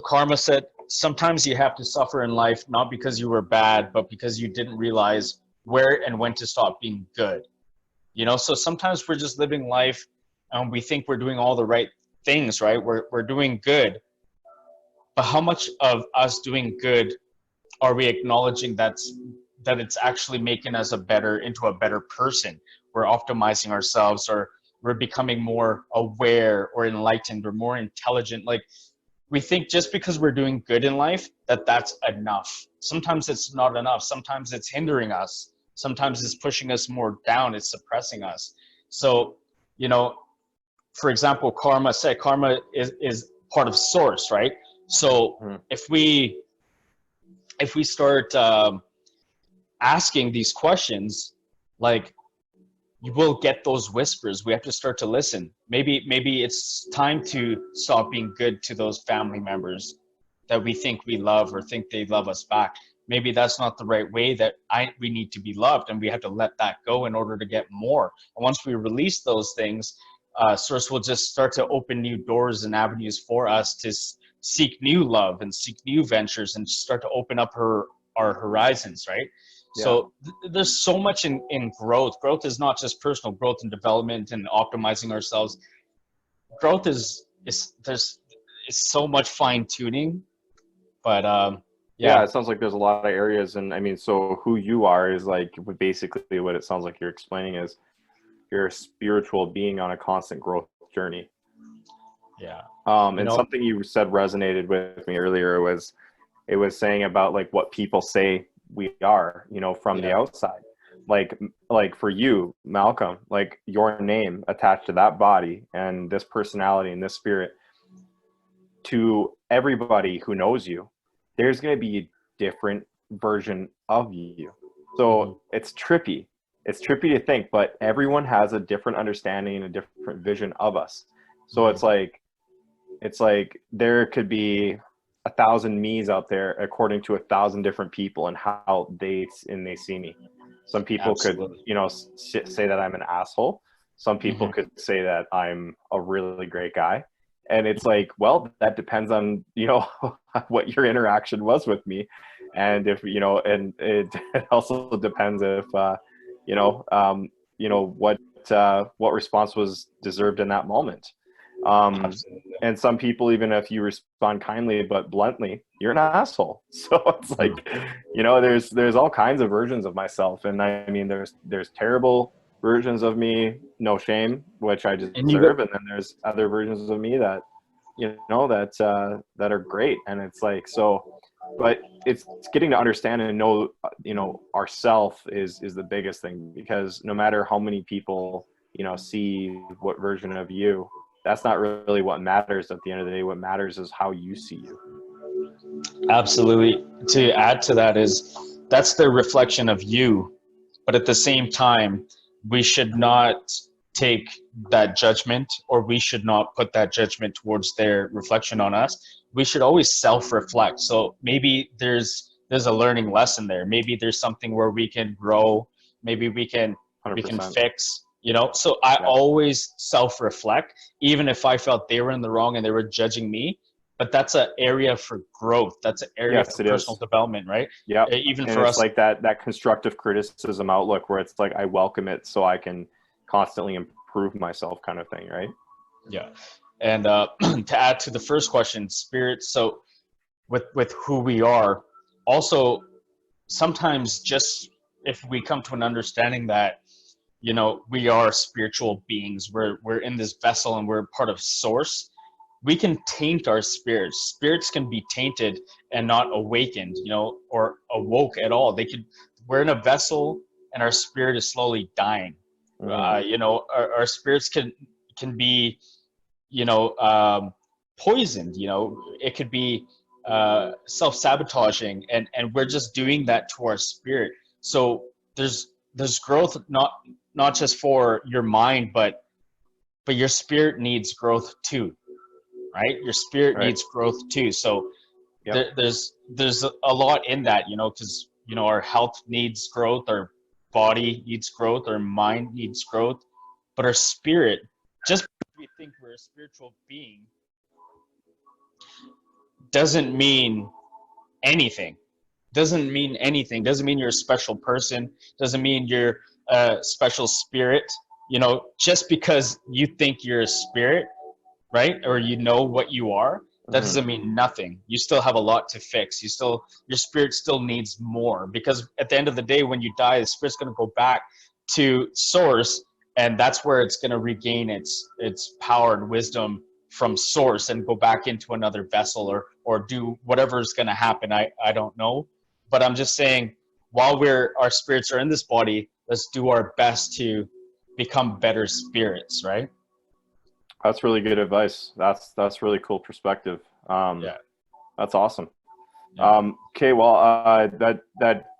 karma said sometimes you have to suffer in life, not because you were bad, but because you didn't realize where and when to stop being good. So sometimes we're just living life and we think we're doing all the right things, right? We're doing good, but how much of us doing good are we acknowledging that it's actually making us into a better person? We're optimizing ourselves, or we're becoming more aware or enlightened or more intelligent. Like, we think just because we're doing good in life that's enough. Sometimes it's not enough. Sometimes it's hindering us. Sometimes it's pushing us more down. It's suppressing us. So, for example, karma is part of source, right? So if we start asking these questions, like, you will get those whispers. We have to start to listen. Maybe it's time to stop being good to those family members that we think we love or think they love us back. Maybe that's not the right way that we need to be loved, and we have to let that go in order to get more. And once we release those things, Source will just start to open new doors and avenues for us to seek new love and seek new ventures and start to open up our horizons, right? Yeah. So there's so much in growth. Growth is not just personal growth and development and optimizing ourselves. Growth is so much fine tuning, but yeah, it sounds like there's a lot of areas, and I mean, so who you are is like basically what it sounds like you're explaining is you're a spiritual being on a constant growth journey. Yeah. And something you said resonated with me earlier was it was saying about like what people say we are, from the outside. Like for you, Malcolm, like your name attached to that body and this personality and this spirit, to everybody who knows you, there's going to be a different version of you. So it's trippy. It's trippy to think, but everyone has a different understanding and a different vision of us. So it's like there could be 1,000 me's out there according to 1,000 different people and how they see me. Some people Absolutely. could, say that I'm an asshole. Some people could say that I'm a really great guy. And it's like, well, that depends on, what your interaction was with me. And if, and it also depends if, what response was deserved in that moment. And some people, even if you respond kindly but bluntly, you're an asshole. So it's like, there's all kinds of versions of myself. And I mean, there's terrible versions of me, no shame, which I deserve. And then there's other versions of me that, that are great. And it's like, so, but it's getting to understand and know, ourself is the biggest thing, because no matter how many people, see what version of you, that's not really what matters at the end of the day. What matters is how you see you. Absolutely. To add to that that's their reflection of you. But at the same time, we should not take that judgment, or we should not put that judgment towards their reflection on us. We should always self-reflect. So maybe there's a learning lesson there. Maybe there's something where we can grow. Maybe we can 100%. fix, So I always self-reflect, even if I felt they were in the wrong and they were judging me. But that's an area for growth. That's an area for personal development, right? Yeah. Even and for it's us, like that constructive criticism outlook where it's like, I welcome it so I can constantly improve myself, kind of thing, right? Yeah. And to add to the first question, spirit. So with who we are, also sometimes just if we come to an understanding that, we are spiritual beings, we're in this vessel and we're part of source, we can taint our spirits. Spirits can be tainted and not awakened, or awoke at all. We're in a vessel and our spirit is slowly dying. Our spirits can be, poisoned. It could be self-sabotaging, and we're just doing that to our spirit. So there's growth, not just for your mind, but your spirit needs growth too, right? Your spirit needs growth too. So there's a lot in that, because our health needs growth, our body needs growth, our mind needs growth, but our spirit, just because we think we're a spiritual being, doesn't mean anything. Doesn't mean anything. Doesn't mean you're a special person. Doesn't mean you're a special spirit. You know, just because you think you're a spirit, right? Or you know what you are, that Mhm. doesn't mean nothing. You still have a lot to fix. Your spirit still needs more, because at the end of the day, when you die, the spirit's going to go back to source, and that's where it's going to regain its power and wisdom from source and go back into another vessel, or do whatever's going to happen. I don't know, but I'm just saying, while our spirits are in this body, let's do our best to become better spirits, right? That's really good advice. That's really cool perspective. Yeah. That's awesome. Yeah. Okay, well, that